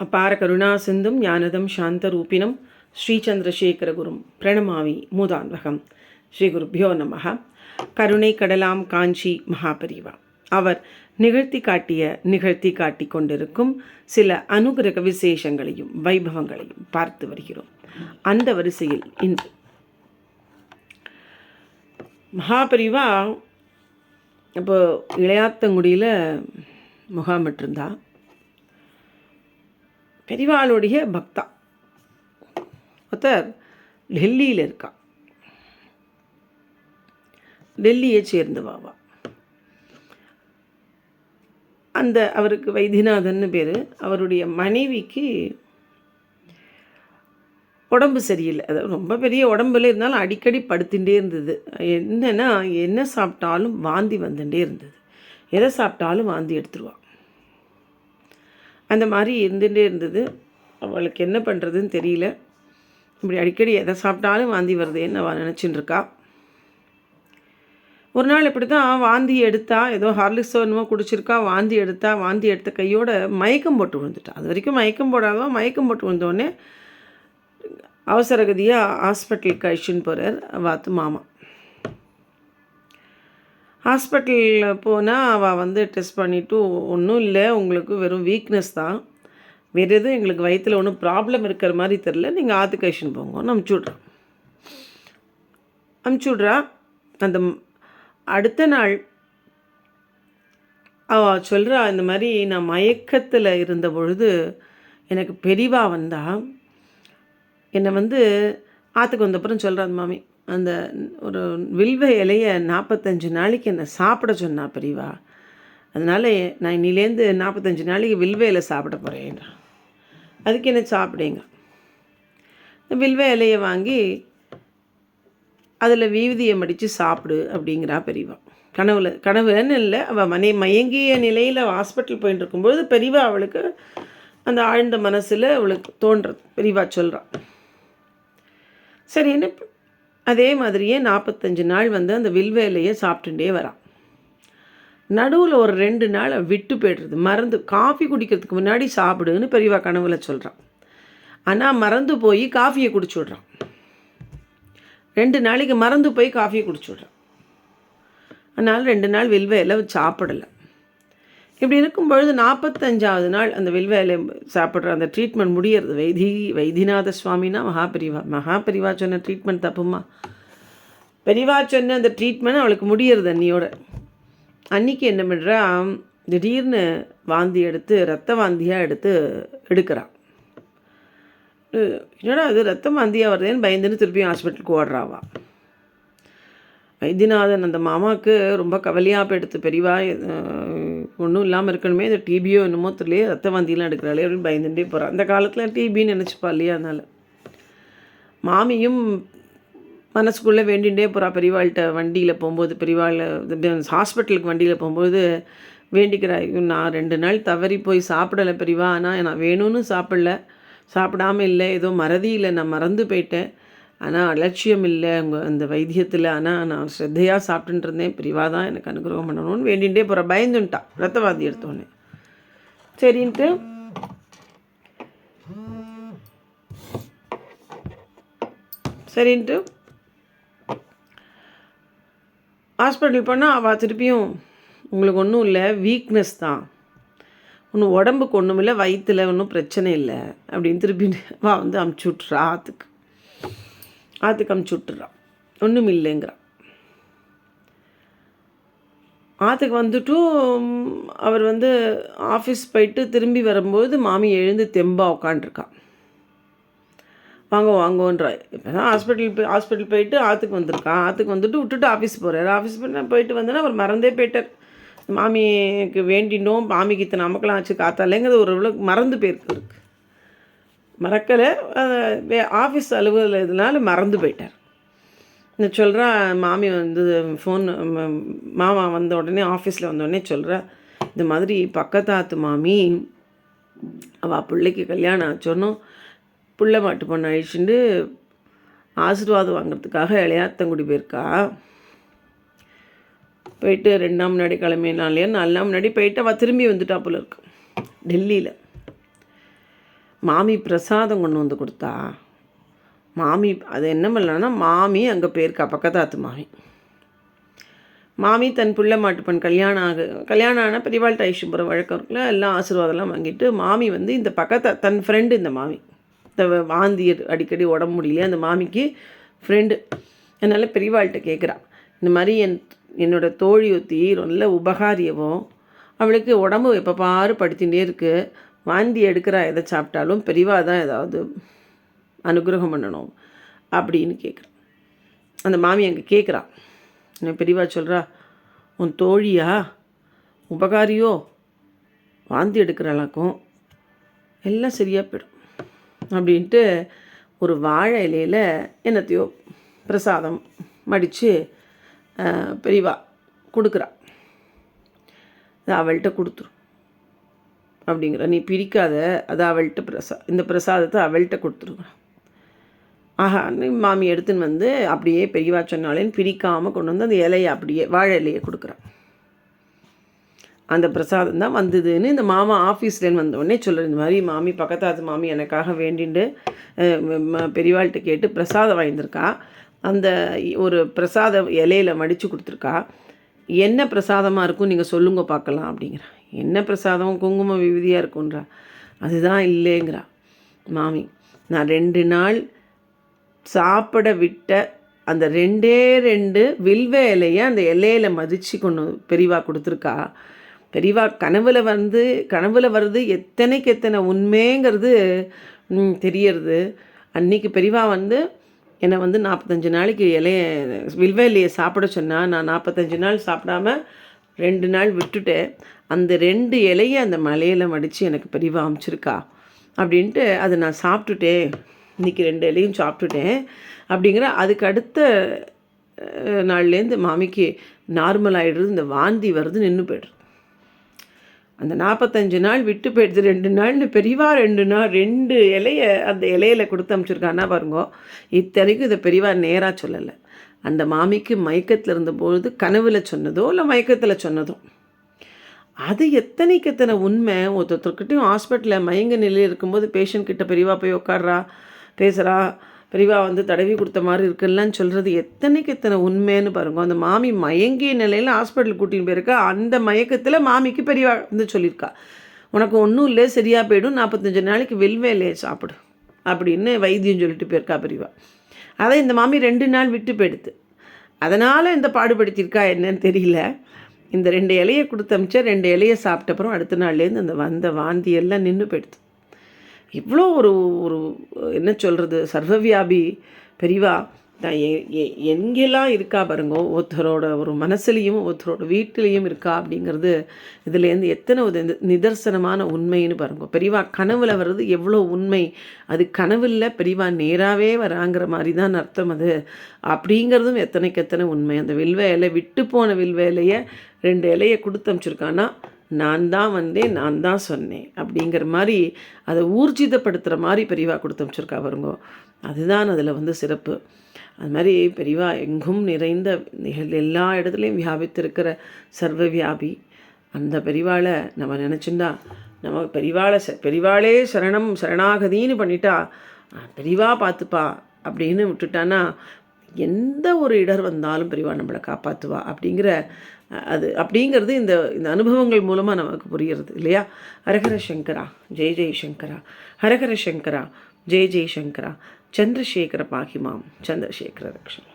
அபார கருணா சிந்தும் ஞானதம் சாந்தரூபிணம் ஸ்ரீச்சந்திரசேகரகுரும் பிரணமாமி மூதான்வகம். ஸ்ரீ குருப்பியோ நமக. கருணை கடலாம் காஞ்சி மகாபரிவா அவர் நிகழ்த்தி காட்டி கொண்டிருக்கும் சில அனுகிரக விசேஷங்களையும் வைபவங்களையும் பார்த்து வருகிறோம். அந்த வரிசையில் இன்று மகாபரிவா இப்போ இளையாத்தங்குடியில் முகாமிட்டிருந்தா. பெரிவாளுடைய பக்தா ஒருத்தர் டெல்லியில் இருக்கா. டெல்லியை சேர்ந்தவாவா. அந்த அவருக்கு வைத்தியநாதன் பேர். அவருடைய மனைவிக்கு உடம்பு சரியில்லை. அதாவது ரொம்ப பெரிய உடம்புல இருந்தாலும் அடிக்கடி படுத்துட்டே இருந்தது. என்னென்னா என்ன சாப்பிட்டாலும் வாந்தி வந்துட்டே இருந்தது. எதை சாப்பிட்டாலும் வாந்தி எடுத்துருவா. அந்த மாதிரி இருந்துகிட்டே இருந்தது. அவளுக்கு என்ன பண்ணுறதுன்னு தெரியல. இப்படி அடிக்கடி எதை சாப்பிட்டாலும் வாந்தி வருது என்ன நினச்சின்னு இருக்கா. ஒரு நாள் இப்படி தான் வாந்தி எடுத்தா. ஏதோ ஹார்லிக்ஸோ என்னமோ குடிச்சிருக்கா. வாந்தி எடுத்த கையோட மயக்கம் போட்டு விழுந்துட்டா. அது வரைக்கும் மயக்கம் போடாதவன் மயக்கம் போட்டு விழுந்தோடனே அவசரகதியாக ஹாஸ்பிட்டலுக்கு அழிச்சுன்னு போகிறார் வாத்து மாமா. ஹாஸ்பிட்டலில் போனால் அவள் டெஸ்ட் பண்ணிவிட்டு ஒன்றும் இல்லை, உங்களுக்கு வெறும் வீக்னஸ் தான், வேறு எதுவும் எங்களுக்கு வயிற்றில் ஒன்றும் ப்ராப்ளம் இருக்கிற மாதிரி தெரில, நீங்கள் ஆத்துக்கு அழிச்சுன்னு போங்கன்னு அமுச்சுட்றா. அந்த அடுத்த நாள் அவள் சொல்கிறா, இந்த மாதிரி நான் மயக்கத்தில் இருந்த பொழுது எனக்கு பெரியவா வந்தா. என்னை ஆற்றுக்கு வந்தப்புறம் சொல்கிறா அந்த மாமி, அந்த ஒரு வில்வ இலையை 45 நாளைக்கு என்னை சாப்பிட சொன்னா பெரியவா. அதனால் நான் இன்னிலேருந்து 45 நாளைக்கு வில்வ இலை சாப்பிட போகிறேன். அதுக்கு என்ன சாப்பிடுங்க. இந்த வில்வ இலையை வாங்கி அதில் வீதியை மடித்து சாப்பிடு அப்படிங்கிறா பெரியவா. கனவுன்னு இல்லை, அவள் மயங்கிய நிலையில் ஹாஸ்பிட்டல் போயிட்டு இருக்கும்பொழுது பெரியவா அவளுக்கு அந்த ஆழ்ந்த மனசில் அவளுக்கு தோன்றுறது. பெரியவா சொல்கிறான். சரின்னு அதே மாதிரியே 45 நாள் அந்த வில்வ இலையை சாப்பிட்டுட்டே வரான். நடுவில் ஒரு 2 நாள் விட்டு போய்டுறது. மறந்து காஃபி குடிக்கிறதுக்கு முன்னாடி சாப்பிடுன்னு பெரியவா கனவுல சொல்கிறான். ஆனால் மறந்து போய் காஃபியை குடிச்சு விட்றான். 2 நாளைக்கு மறந்து போய் காஃபியை குடிச்சு விட்றான். அதனால் 2 நாள் வில்வ இலை சாப்பிடலை. இப்படி இருக்கும்பொழுது 45ஆவது நாள் அந்த வில்வ இலை சாப்பிட்ற அந்த ட்ரீட்மெண்ட் முடியறது. வைத்தியநாத சுவாமினா மகாபரிவா சொன்ன ட்ரீட்மெண்ட் தப்புமா? பெரியவா சொன்ன அந்த ட்ரீட்மெண்ட் அவளுக்கு முடியறது அன்னியோட. அன்றைக்கி என்ன பண்ணுறா, திடீர்னு வாந்தி எடுத்து ரத்த வாந்தியாக எடுக்கிறான். என்னடா அது ரத்த வாந்தியாக வருதுன்னு பயந்துன்னு திருப்பியும் ஹாஸ்பிட்டலுக்கு ஓடுறாவா. வைத்தியநாதன் அந்த மாமாவுக்கு ரொம்ப கவலையாக போயிடுத்து. பெரியவா ஒன்றும் இல்லாமல் இருக்கணுமே, இந்த டிபியோ என்னமோ தெரியலையே, ரத்த வாந்தியெலாம் எடுக்கிறாளே அப்படின்னு பயந்துட்டே போகிறான். அந்த காலத்தில் டிபின்னு நினச்சிப்பா இல்லையா. அதனால் மாமியும் மனசுக்குள்ளே வேண்டிகிட்டே போகிறா. பெரியவாள்கிட்ட வண்டியில் போகும்போது, பெரியவாள் ஹாஸ்பிட்டலுக்கு வண்டியில் போகும்போது வேண்டிக்கிறா, நான் 2 நாள் தவறி போய் சாப்பிடலை பெரியவா, ஆனால் நான் வேணும்னு சாப்பிடாமல் இல்லை, ஏதோ மறதியில் நான் மறந்து போயிட்டேன், ஆனால் அலட்சியம் இல்லை உங்கள் அந்த வைத்தியத்தில், ஆனால் நான் ஸ்ரத்தையாக சாப்பிட்டுட்டு இருந்தேன், பெரியவா தான் எனக்கு அனுகிரகம் பண்ணணும்னு வேண்டிகிட்டே போகிறேன். பயந்துட்டான் ரத்தவாந்தி எடுத்தோடனே. சரின்ட்டு ஹாஸ்பிட்டல் போனால் அவள் திருப்பியும் உங்களுக்கு ஒன்றும் இல்லை, வீக்னஸ் தான், ஒன்றும் உடம்புக்கு ஒன்றும் இல்லை, வயிற்றில் ஒன்றும் பிரச்சனை இல்லை அப்படின்னு திருப்பி அமுச்சுட்றா. ஆற்றுக்கு அமுச்சுட்றான். ஒன்றும் இல்லைங்கிறான். ஆற்றுக்கு அவர் ஆஃபீஸ் போயிட்டு திரும்பி வரும்போது மாமி எழுந்து தெம்பாக உட்காண்ட்ருக்கான். வாங்கோன்றா. இப்போ தான் ஹாஸ்பிட்டல் போயிட்டு ஆற்றுக்கு வந்திருக்கான். ஆற்றுக்கு விட்டுட்டு ஆஃபீஸ் போகிறார். ஆஃபீஸ் போயிட்டு வந்தோன்னா அவர் மறந்தே போயிட்டார். மாமிக்கு வேண்டினோம், மாமிக்கு இத்தனை நமக்கெல்லாம் ஆச்சு காத்தாலேங்கிறது ஒரு மறந்து போயிருக்கு. மறக்கலை, ஆஃபீஸ் அலுவலக இதனால மறந்து போயிட்டார். நான் சொல்கிறேன், மாமி ஃபோன் மாமா வந்த உடனே ஆஃபீஸில் வந்தோடனே சொல்கிறா, இந்த மாதிரி பக்கத்தாத்து மாமி அவள் பிள்ளைக்கு கல்யாணம் ஆச்சோன்னும் புள்ள மாட்டு பொண்ணு அழிச்சுட்டு ஆசீர்வாதம் வாங்கிறதுக்காக இளையாத்தங்குடி போயிருக்கா. போயிட்டு 2ஆம் நாள் கிளம்பினாலே 4ஆம் நாள் போயிட்டு அவள் திரும்பி வந்துட்டா போல இருக்கு டெல்லியில். மாமி பிரசாதம் கொண்டு வந்து கொடுத்தா. மாமி அது என்ன பண்ணலான்னா, மாமி அங்கே போயிருக்கா, பக்கத்தாத்து மாமி. மாமி தன் பிள்ளை மாட்டுப்பன் கல்யாணம் ஆனால் பெரியவாள்கிட்ட ஐஷு போகிற வழக்கம் இருக்குல்ல, எல்லாம் ஆசீர்வாதம்லாம் வாங்கிட்டு மாமி வந்து இந்த தன் ஃப்ரெண்டு, இந்த மாமி இந்த வாந்தி அடிக்கடி உடம்பு முடியலையே அந்த மாமிக்கு ஃப்ரெண்டு. அதனால் பெரியவாள்கிட்ட கேட்குறா, இந்த மாதிரி என்னோடய தோழி ஒத்தி நல்ல உபகாரியவோ, அவளுக்கு உடம்பு எப்போ பாரு படுத்திகிட்டே இருக்குது, வாந்தி எடுக்கிறா, எதை சாப்பிட்டாலும் பெரியவா தான் ஏதாவது அனுகிரகம் பண்ணணும் அப்படின்னு கேட்குறான். அந்த மாமி அங்கே கேட்குறா. பெரியவா சொல்கிறா, உன் தோழியா உபகாரியோ வாந்தி எடுக்கிறாளாக்கும், எல்லாம் சரியாக போயிடும் அப்படின்ட்டு ஒரு வாழை இலையில் என்னத்தையோ பிரசாதம் மடித்து பெரியவா கொடுக்குறா. அதை அவள்கிட்ட கொடுத்துரும் அப்படிங்கிற, நீ பிரிக்காத, அதை அவள்கிட்ட இந்த பிரசாதத்தை அவள்கிட்ட கொடுத்துருங்க. ஆஹா, மாமி எடுத்துன்னு வந்து அப்படியே பெரியவா சொன்னாலேன்னு பிரிக்காமல் கொண்டு வந்து அந்த இலையை அப்படியே வாழை இலையை கொடுக்குறான். அந்த பிரசாதம் தான் வந்ததுன்னு இந்த மாமா ஆஃபீஸ்லேருந்து வந்தோடனே சொல்லுற, இந்த மாதிரி மாமி பக்கத்தாத்து மாமி எனக்காக வேண்டிண்டு பெரியவாள்கிட்ட கேட்டு பிரசாதம் வாங்கியிருக்கா, அந்த ஒரு பிரசாத இலையில் மடித்து கொடுத்துருக்கா, என்ன பிரசாதமாக இருக்கும் நீங்கள் சொல்லுங்க பார்க்கலாம் அப்படிங்கிறா. என்ன பிரசாதம், குங்கும விபூதியாக இருக்குன்றா. அதுதான் இல்லைங்கிறா மாமி. நான் 2 நாள் சாப்பிட விட்ட அந்த 2 வில்வ இலையை அந்த இலையில் மதித்து கொண்டு பெரியவா கொடுத்துருக்கா. பெரியவா கனவுல வருது எத்தனைக்கு எத்தனை உண்மைங்கிறது தெரியறது. அன்றைக்கி பெரியவா வந்து என்னை வந்து 45 நாளைக்கு வில்வ இலையை சாப்பிட சொன்னால், நான் 45 நாள் சாப்பிடாம 2 நாள் விட்டுட்டேன். அந்த 2 இலையை அந்த மலையில் மடித்து எனக்கு பெரியவா அமைச்சிருக்கா அப்படின்ட்டு அதை நான் சாப்பிட்டுட்டேன், இன்றைக்கி 2 இலையும் சாப்பிட்டுட்டேன் அப்படிங்கிற. அதுக்கு அடுத்த நாள்லேருந்து மாமிக்கு நார்மல் ஆகிடுறது, இந்த வாந்தி வருது நின்று போய்டுறது. அந்த 45 நாள் விட்டு போயிடுது, 2 நாள்னு பெரியவா 2 இலையை அந்த இலையில் கொடுத்து அனுப்பிச்சிருக்கான்னா பாருங்கோ. இத்தனைக்கும் இதை பெரியவா நேராக சொல்லலை, அந்த மாமிக்கு மயக்கத்தில் இருந்தபொழுது கனவில் சொன்னதோ இல்லை மயக்கத்தில் சொன்னதோ. அது எத்தனைக்கு எத்தனை உண்மை. ஒருத்தர்கிட்டையும் ஹாஸ்பிட்டலில் மயங்க நிலையில் இருக்கும்போது பேஷண்ட் கிட்ட பெரியவா போய் உட்காடுறா, பேசுகிறா, பெரியவா வந்து தடவி கொடுத்த மாதிரி இருக்குல்லான்னு சொல்கிறது எத்தனைக்கு எத்தனை உண்மைன்னு பாருங்க. அந்த மாமி மயங்கிய நிலையில் ஹாஸ்பிட்டலுக்கு கூட்டின்னு போயிருக்கா. அந்த மயக்கத்தில் மாமிக்கு பெரியவா வந்து சொல்லியிருக்கா, உனக்கு ஒன்றும் இல்லை, சரியாக போய்டும், 45 நாளைக்கு வில்வ இலையை சாப்பிடு அப்படின்னு வைத்தியம் சொல்லிட்டு போயிருக்கா பெரியவா. அதை இந்த மாமி 2 நாள் விட்டு போயிடுது. அதனால் இந்த பாடுபடுத்தியிருக்கா என்னன்னு தெரியல. இந்த 2 இலையை கொடுத்து அமிச்சா 2 இலையை சாப்பிட்டப்புறம் அடுத்த நாள்லேருந்து அந்த வந்த வாந்தி எல்லாம் நின்று போயிடுது. இவ்வளோ ஒரு என்ன சொல்கிறது, சர்வவியாபி பெரியவா தான் எங்கெல்லாம் இருக்கா பாருங்கோ. ஒருத்தரோட ஒரு மனசுலேயும் ஒருத்தரோட வீட்டிலையும் இருக்கா அப்படிங்கிறது இதுலேருந்து எத்தனை ஒரு நிதர்சனமான உண்மைன்னு பாருங்கோ. பெரியவா கனவில் வர்றது எவ்வளோ உண்மை, அது கனவில் பெரியவா நேராகவே வராங்கிற மாதிரி தான் அர்த்தம் அது அப்படிங்கிறதும் எத்தனைக்கு எத்தனை உண்மை. அந்த வில்வ இலை விட்டு போன வில்வ இலையை 2 இலையை கொடுத்து அனுப்பிச்சிருக்கான்னா, நான் தான் வந்தேன், நான் தான் சொன்னேன் அப்படிங்கிற மாதிரி அதை ஊர்ஜிதப்படுத்துகிற மாதிரி பெரியவா கொடுத்து அனுப்பிச்சிருக்கா பாருங்கோ. அதுதான் அதில் வந்து சிறப்பு. அது மாதிரி பெரியவா எங்கும் நிறைந்த எல்லா இடத்துலையும் வியாபித்திருக்கிற சர்வவியாபி. அந்த பெரியவாளை நம்ம நினச்சிண்டா, நம்ம பெரியவாளே சரணாகதின்னு பண்ணிட்டா, பெரியவா பார்த்துப்பா அப்படின்னு விட்டுட்டான்னா எந்த ஒரு இடர் வந்தாலும் பெரியவா நம்மளை காப்பாற்றுவா அப்படிங்கிறது இந்த அனுபவங்கள் மூலமாக நமக்கு புரிகிறது இல்லையா. ஹரஹர சங்கரா, ஜெய் ஜெய் சங்கரா, ஹரஹர சங்கரா, ஜெய் ஜெய் சங்கரா, சந்திரசேகர பாகிமாம், சந்திரசேகர ரக்ஷன்.